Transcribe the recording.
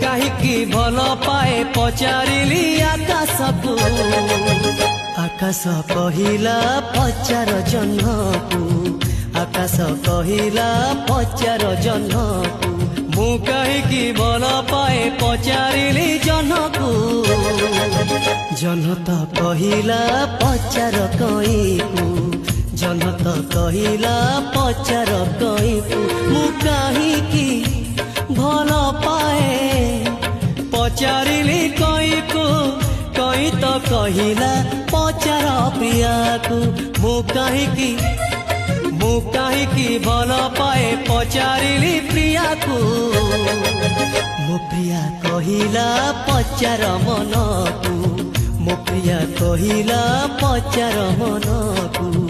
କାହିଁକି ଭଲ ପାଏ ପଚାରିଲି ଆକାଶକୁ। ଆକାଶ କହିଲା ପଚାର ଜହ୍ନକୁ, ଆକାଶ କହିଲା ପଚାର ଜହ୍ନକୁ। ମୁଁ କାହିଁକି ଭଲ ପାଏ ପଚାରିଲି ଜହ୍ନକୁ। ଜହ୍ନ ତ କହିଲା ପଚାର କଇଁକୁ, ଜହ୍ନ ତ କହିଲା ପଚାର କଇଁକୁ। ମୁଁ କାହିଁକି ଭଲ ପାଏ ପଚାରିଲି କଇଁକୁ, କଇଁ ତ କହିଲା ପଚାର ପ୍ରିୟାକୁ। ମୁଁ କାହିଁକି ଭଲ ପାଏ ପଚାରିଲି ପ୍ରିୟାକୁ। ମୋ ପ୍ରିୟା କହିଲା ପଚାର ମନକୁ, ମୋ ପ୍ରିୟା କହିଲା ପଚାର ମନକୁ।